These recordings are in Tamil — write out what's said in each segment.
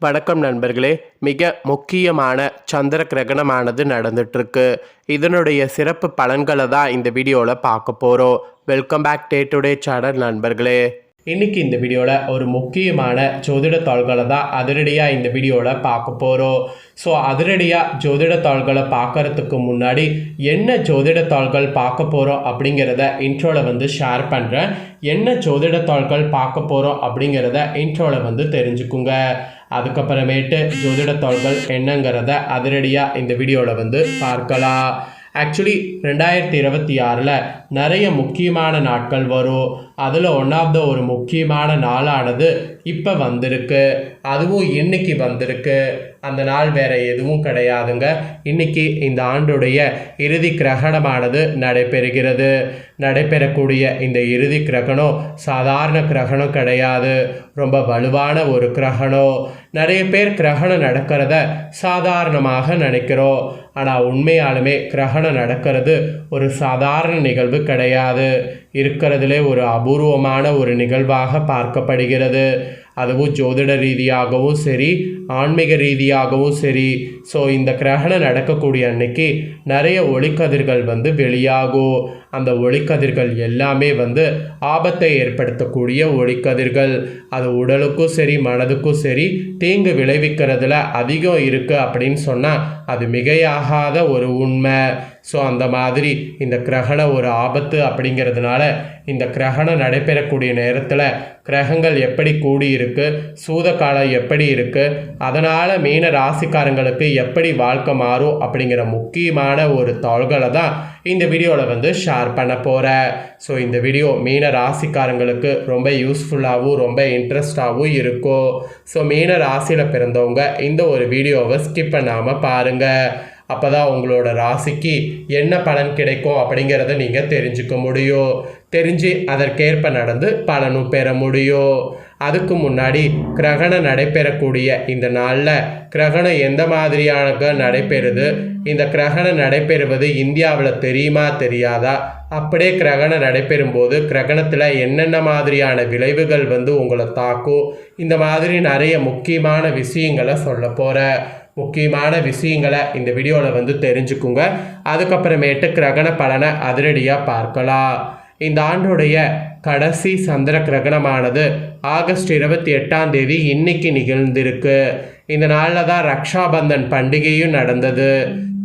வணக்கம் நண்பர்களே. மிக முக்கியமான சந்திர கிரகணமானது நடந்துட்டுருக்கு. இதனுடைய சிறப்பு பலன்களை தான் இந்த வீடியோவில் பார்க்க போகிறோம். வெல்கம் பேக் டுடே சேனல் நண்பர்களே. இன்றைக்கி இந்த வீடியோவில் ஒரு முக்கியமான ஜோதிட தாள்களை தான் அதிரடியாக இந்த வீடியோவில் பார்க்க போகிறோம். ஸோ அதிரடியாக ஜோதிட தாள்களை பார்க்குறதுக்கு முன்னாடி என்ன ஜோதிட தாள்கள் பார்க்க போகிறோம் அப்படிங்கிறத இன்ட்ரோவில் ஷேர் பண்ணுறேன். என்ன ஜோதிட தாள்கள் பார்க்க போகிறோம் அப்படிங்கிறத இன்ட்ரோவில் தெரிஞ்சுக்குங்க. அதுக்கப்புறமேட்டு ஜோதிட தாள்கள் என்னங்கிறத அதிரடியாக இந்த வீடியோவில் பார்க்கலாம். ஆக்சுவலி 2026 நிறைய முக்கியமான நாட்கள் வரும். அதில் ஒரு முக்கியமான நாளானது இப்போ வந்திருக்கு. அதுவும் இன்னைக்கு வந்திருக்கு. அந்த நாள் வேற எதுவும் கிடையாதுங்க. இன்னைக்கு இந்த ஆண்டுடைய இறுதி கிரகணமானது நடைபெறக்கூடிய இந்த இறுதி கிரகணம் சாதாரண கிரகணம் கிடையாது. ரொம்ப வலுவான ஒரு கிரகணம். நிறைய பேர் கிரகணம் நடக்கிறத சாதாரணமாக நினைக்கிறோம். ஆனால் உண்மையாலுமே கிரகணம் நடக்கிறது ஒரு சாதாரண நிகழ்வு கிடையாது. இருக்கிறதுலே ஒரு அபூர்வமான ஒரு நிகழ்வாக பார்க்கப்படுகிறது. அதுவும் ஜோதிட ரீதியாகவும் சரி, ஆன்மீக ரீதியாகவும் சரி. ஸோ இந்த கிரகணம் நடக்கக்கூடிய அன்னைக்கு நிறைய ஒளிக்கதிர்கள் வெளியாகும். அந்த ஒளிக்கதிர்கள் எல்லாமே ஆபத்தை ஏற்படுத்தக்கூடிய ஒளிக்கதிர்கள். அது உடலுக்கும் சரி மனதுக்கும் சரி தீங்கு விளைவிக்கிறதுல அதிகம் இருக்குது அப்படின்னு சொன்னால் அது மிகையாகாத ஒரு உண்மை. ஸோ அந்த மாதிரி இந்த கிரகணம் ஒரு ஆபத்து அப்படிங்கிறதுனால இந்த கிரகணம் நடைபெறக்கூடிய நேரத்தில் கிரகங்கள் எப்படி கூடியிருக்கு, சூத காலம் எப்படி இருக்குது, அதனால் மீன ராசிக்காரங்களுக்கு எப்படி வாழ்க்கை மாறும் அப்படிங்கிற முக்கியமான ஒரு தாள்களை தான் இந்த வீடியோவில் ஷேர் பண்ண போகிறேன். ஸோ இந்த வீடியோ மீன ராசிக்காரங்களுக்கு ரொம்ப யூஸ்ஃபுல்லாகவும் ரொம்ப இன்ட்ரெஸ்டாகவும் இருக்கும். ஸோ மீன ராசியில் பிறந்தவங்க இந்த ஒரு வீடியோவை ஸ்கிப் பண்ணாமல் பாருங்கள். அப்போ தான் உங்களோட ராசிக்கு என்ன பலன் கிடைக்கும் அப்படிங்கிறத நீங்கள் தெரிஞ்சுக்க முடியும். தெரிஞ்சு அதற்கேற்ப நடந்து பலனும் பெற முடியும். அதுக்கு முன்னாடி கிரகணம் நடைபெறக்கூடிய இந்த நாளில் கிரகணம் எந்த மாதிரியான நடைபெறுது, இந்த கிரகணம் நடைபெறுவது இந்தியாவில் தெரியுமா தெரியாதா, அப்படியே கிரகணம் நடைபெறும்போது கிரகணத்தில் என்னென்ன மாதிரியான விளைவுகள் உங்களை தாக்கும், இந்த மாதிரி நிறைய முக்கியமான விஷயங்களை சொல்ல போகிறேன். முக்கியமான விஷயங்களை இந்த வீடியோவில் தெரிஞ்சுக்குங்க. அதுக்கப்புறமேட்டு கிரகண பலனை அதிரடியாக பார்க்கலாம். இந்த ஆண்டுடைய கடைசி சந்திர கிரகணமானது ஆகஸ்ட் 28 இன்னைக்கு நிகழ்ந்திருக்கு. இந்த நாளில் தான் ரக்ஷாபந்தன் பண்டிகையும் நடந்தது.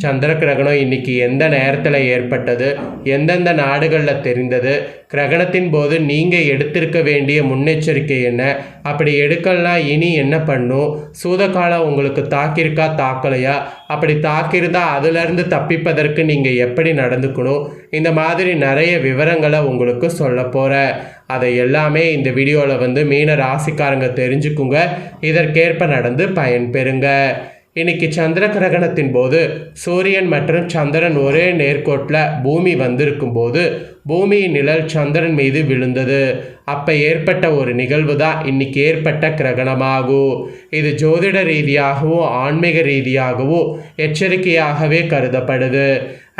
சந்திர கிரகணம் இன்னைக்கு எந்த நேரத்தில் ஏற்பட்டது, எந்தெந்த நாடுகளில் தெரிந்தது, கிரகணத்தின் போது நீங்கள் எடுத்திருக்க வேண்டிய முன்னெச்சரிக்கை என்ன, அப்படி எடுக்கலாம் இனி என்ன பண்ணும், சூதகாலம் உங்களுக்கு தாக்கியிருக்கா தாக்கலையா, அப்படி தாக்கியிருந்தா அதிலிருந்து தப்பிப்பதற்கு நீங்கள் எப்படி நடந்துக்கணும், இந்த மாதிரி நிறைய விவரங்களை உங்களுக்கு சொல்ல போகிறேன். அதை எல்லாமே இந்த வீடியோவில் மீன ராசிக்காரங்க தெரிஞ்சுக்குங்க. இதற்கேற்ப நடந்து பயன்பெறுங்க. இன்னைக்கு சந்திர கிரகணத்தின் போது சூரியன் மற்றும் சந்திரன் ஒரே நேர்கோட்டில் பூமி வந்திருக்கும் போது பூமியின் நிழல் சந்திரன் மீது விழுந்தது. அப்போ ஏற்பட்ட ஒரு நிகழ்வு தான் இன்னைக்கு ஏற்பட்ட கிரகணமாகும். இது ஜோதிட ரீதியாகவும் ஆன்மீக ரீதியாகவும் எச்சரிக்கையாகவே கருதப்படுது.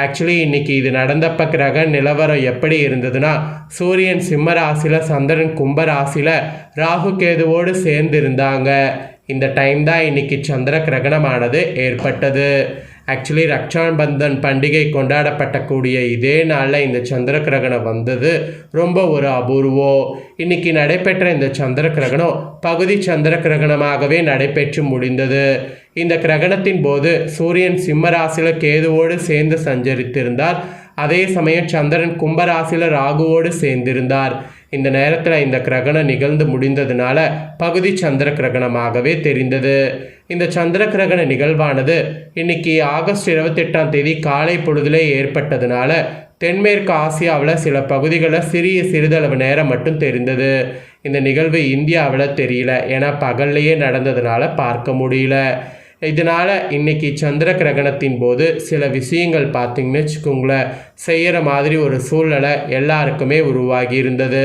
ஆக்சுவலி இன்னைக்கு இது நடந்தப்ப கிரக நிலவரம் எப்படி இருந்ததுன்னா, சூரியன் சிம்ம ராசியில், சந்திரன் கும்ப ராசியில் ராகு கேதுவோடு சேர்ந்து இருந்தாங்க. இந்த டைம் தான் இன்னைக்கு சந்திர கிரகணமானது ஏற்பட்டது. ஆக்சுவலி ரக்ஷாபந்தன் பண்டிகை கொண்டாடப்பட்டக்கூடிய இதே நாளில் இந்த சந்திர கிரகணம் வந்தது ரொம்ப ஒரு அபூர்வம். இன்னைக்கு நடைபெற்ற இந்த சந்திர கிரகணம் பகுதி சந்திர கிரகணமாகவே நடைபெற்று முடிந்தது. இந்த கிரகணத்தின் போது சூரியன் சிம்ம ராசியில் கேதுவோடு சேர்ந்து சஞ்சரித்திருந்தார். அதே சமயம் சந்திரன் கும்பராசியில் ராகுவோடு சேர்ந்திருந்தார். இந்த நேரத்தில் இந்த கிரகணம் நிகழ்ந்து முடிந்ததுனால பகுதி சந்திர கிரகணமாகவே தெரிந்தது. இந்த சந்திர கிரகண நிகழ்வானது இன்னைக்கு ஆகஸ்ட் 28 காலை பொழுதிலே ஏற்பட்டதுனால தென்மேற்கு ஆசியாவில் சில பகுதிகளில் சிறிதளவு நேரம் மட்டும் தெரிந்தது. இந்த நிகழ்வு இந்தியாவில் தெரியல, ஏன்னா பகல்லையே நடந்ததுனால பார்க்க முடியல. இதனால் இன்னைக்கு சந்திர கிரகணத்தின் போது சில விஷயங்கள் பார்த்திங்கன்னு வச்சுக்கோங்களேன், செய்கிற மாதிரி ஒரு சூழ்நிலை எல்லாருக்குமே உருவாகி இருந்தது.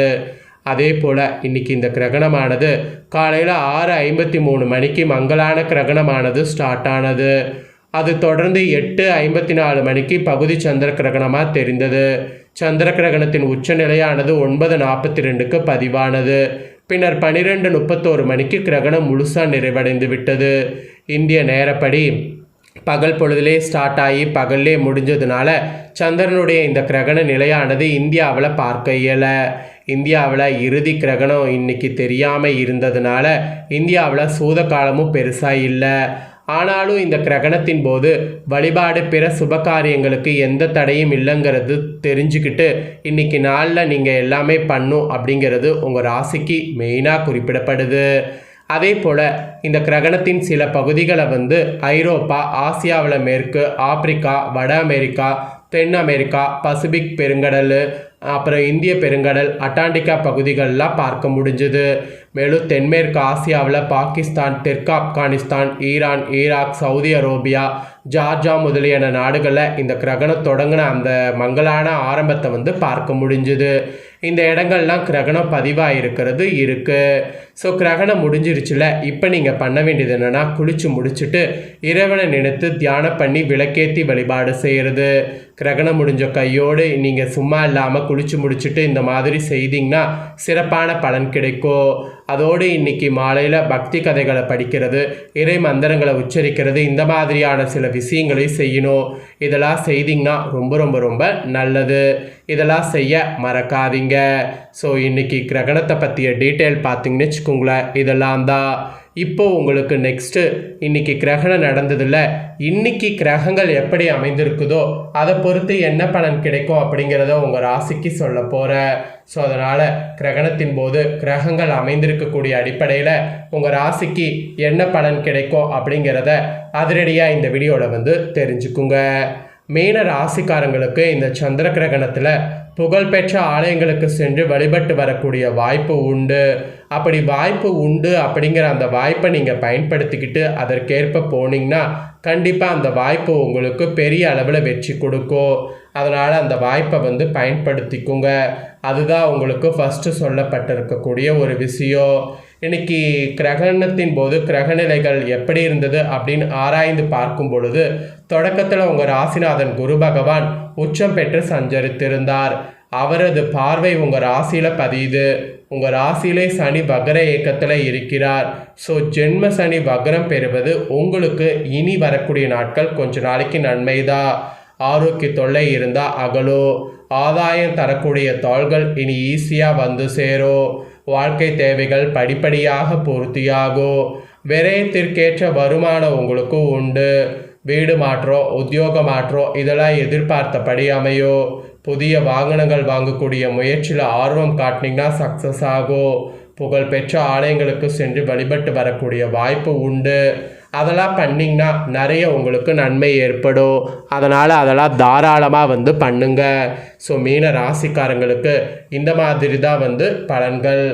அதே போல் இன்னைக்கு இந்த கிரகணமானது காலையில் 6:53 மங்களான கிரகணமானது ஸ்டார்ட் ஆனது. அது தொடர்ந்து 8:54 பகுதி சந்திர கிரகணமாக தெரிந்தது. சந்திர கிரகணத்தின் உச்சநிலையானது 9:42 பதிவானது. பின்னர் 12:31 மணிக்கு கிரகணம் முழுசாக நிறைவடைந்து விட்டது. இந்திய நேரப்படி பகல் பொழுதிலே ஸ்டார்ட் ஆகி பகல்லே முடிஞ்சதுனால சந்திரனுடைய இந்த கிரகண நிலையானது இந்தியாவில் பார்க்க இயலை. இந்தியாவில் இறுதி கிரகணம் இன்னைக்கு தெரியாமல் இருந்ததுனால இந்தியாவில் சூத காலமும் பெருசாக இல்லை. ஆனாலும் இந்த கிரகணத்தின் போது வழிபாடு பிற சுபகாரியங்களுக்கு எந்த தடையும் இல்லைங்கிறது தெரிஞ்சுக்கிட்டு இன்னைக்கு நாளில் நீங்கள் எல்லாமே பண்ணும் அப்படிங்கிறது உங்கள் ராசிக்கு மெயினாக குறிப்பிடப்படுது. அதே போல் இந்த கிரகணத்தின் சில பகுதிகளை ஐரோப்பா, ஆசியாவில் மேற்கு, ஆப்பிரிக்கா, வட அமெரிக்கா, தென் அமெரிக்கா, பசிபிக் பெருங்கடல், அப்புறம் இந்திய பெருங்கடல், அட்டாண்டிகா பகுதிகளெலாம் பார்க்க முடிஞ்சுது. மேலும் தென்மேற்கு ஆசியாவில் பாகிஸ்தான், தெற்கு Afghanistan, Iran, Iraq, Saudi Arabia, ஜார்ஜா முதலியான நாடுகளில் இந்த கிரகணம் தொடங்கின அந்த மங்களான ஆரம்பத்தை பார்க்க முடிஞ்சுது. இந்த இடங்கள்லாம் கிரகணம் பதிவாக இருக்கிறது இருக்குது. ஸோ கிரகணம் முடிஞ்சிருச்சுல, இப்போ நீங்கள் பண்ண வேண்டியது என்னென்னா குளித்து முடிச்சுட்டு இறைவனை நினைத்து தியானம் பண்ணி விளக்கேற்றி வழிபாடு செய்கிறது. கிரகணம் முடிஞ்ச கையோடு நீங்கள் சும்மா இல்லாமல் குளித்து முடிச்சுட்டு இந்த மாதிரி செய்திங்கன்னா சிறப்பான பலன் கிடைக்கும். அதோடு இன்னைக்கு மாலையில் பக்தி கதைகளை படிக்கிறது, இறை மந்திரங்களை உச்சரிக்கிறது, இந்த மாதிரியான சில விஷயங்களையும் செய்யணும். இதெல்லாம் செய்திங்கன்னா ரொம்ப ரொம்ப ரொம்ப நல்லது. இதெல்லாம் செய்ய மறக்காதீங்க. ஸோ இன்றைக்கி கிரகணத்தை பற்றிய டீட்டெயில் பார்த்தீங்கன்னு வச்சுக்கோங்களேன், இதெல்லாம் தான். இப்போ உங்களுக்கு நெக்ஸ்ட்டு இன்றைக்கி கிரகணம் நடந்ததில்ல, இன்றைக்கி கிரகங்கள் எப்படி அமைந்திருக்குதோ அதை பொறுத்து என்ன பலன் கிடைக்கும் அப்படிங்கிறத உங்கள் ராசிக்கு சொல்ல போகிறேன். ஸோ அதனால் கிரகணத்தின் போது கிரகங்கள் அமைந்திருக்கக்கூடிய அடிப்படையில் உங்கள் ராசிக்கு என்ன பலன் கிடைக்கும் அப்படிங்கிறத அதிரடியாக இந்த வீடியோவில் தெரிஞ்சுக்குங்க. மீன ராசிக்காரங்களுக்கு இந்த சந்திர கிரகணத்தில் புகழ்பெற்ற ஆலயங்களுக்கு சென்று வழிபட்டு வரக்கூடிய வாய்ப்பு உண்டு. அப்படி வாய்ப்பு உண்டு அப்படிங்கிற அந்த வாய்ப்பை நீங்கள் பயன்படுத்திக்கிட்டு அதற்கேற்ப போனீங்கன்னா கண்டிப்பாக அந்த வாய்ப்பு உங்களுக்கு பெரிய அளவில் வெற்றி கொடுக்கும். அதனால் அந்த வாய்ப்பை பயன்படுத்திக்குங்க. அதுதான் உங்களுக்கு ஃபஸ்ட்டு சொல்லப்பட்டிருக்கக்கூடிய ஒரு விஷயம். இன்னைக்கு கிரகணத்தின் போது கிரகநிலைகள் எப்படி இருந்தது அப்படின்னு ஆராய்ந்து பார்க்கும் பொழுது தொடக்கத்தில் உங்கள் ராசிநாதன் குரு பகவான் உச்சம் பெற்று சஞ்சரித்திருந்தார். அவரது பார்வை உங்கள் ராசியில் பதியுது. உங்கள் ராசியிலே சனி வக்ர இயக்கத்தில் இருக்கிறார். ஸோ ஜென்ம சனி வக்ரம் பெறுவது உங்களுக்கு இனி வரக்கூடிய நாட்கள் கொஞ்ச நாளைக்கு நன்மைதான். ஆரோக்கிய தொல்லை இருந்தால் அகலும். ஆதாயம் தரக்கூடிய தாள்கள் இனி ஈஸியாக சேரும். வாழ்க்கை தேவைகள் படிப்படியாக பூர்த்தியாகும். விரயத்திற்கேற்ற வருமானம் உங்களுக்கு உண்டு. வீடு மாற்றம், உத்தியோக மாற்றம் இதெல்லாம் எதிர்பார்த்தபடி அமையும். புதிய வாகனங்கள் வாங்கக்கூடிய முயற்சியில் ஆர்வம் காட்டினீங்கன்னா சக்ஸஸ் ஆகும். புகழ்பெற்ற ஆலயங்களுக்கு சென்று வழிபட்டு வரக்கூடிய வாய்ப்பு உண்டு. அதெல்லாம் பண்ணிங்கன்னா நிறைய உங்களுக்கு நன்மை ஏற்படும். அதனால் அதெல்லாம் தாராளமாக பண்ணுங்க. ஸோ மீன ராசிக்காரங்களுக்கு இந்த மாதிரி தான் பலன்கள்.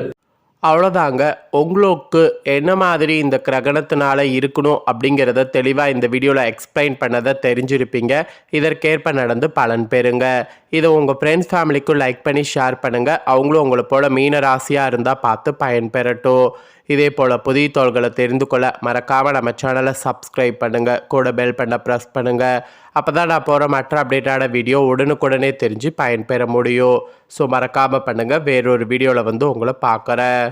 அவ்வளோதாங்க. உங்களுக்கு என்ன மாதிரி இந்த கிரகணத்தினால இருக்கணும் அப்படிங்கிறத தெளிவாக இந்த வீடியோவில் எக்ஸ்பிளைன் பண்ணதை தெரிஞ்சிருப்பீங்க. இதற்கேற்ப நடந்து பலன் பெறுங்க. இதை உங்கள் ஃப்ரெண்ட்ஸ் ஃபேமிலிக்கும் லைக் பண்ணி ஷேர் பண்ணுங்கள். அவங்களும் உங்களை போல் மீன ராசியாக இருந்தால் பார்த்து பயன்பெறட்டும். இதே போல் புதிய தோள்களை தெரிந்து கொள்ள மறக்காமல் நம்ம சேனலை சப்ஸ்கிரைப் பண்ணுங்கள். கூட பெல் பண்ண ப்ரெஸ் பண்ணுங்கள். அப்போ தான் நான் போகிற மற்ற அப்டேட்டான வீடியோ உடனுக்குடனே தெரிஞ்சு பயன்பெற முடியும். ஸோ மறக்காமல் பண்ணுங்கள். வேறொரு வீடியோவில் உங்களை பார்க்குறேன்.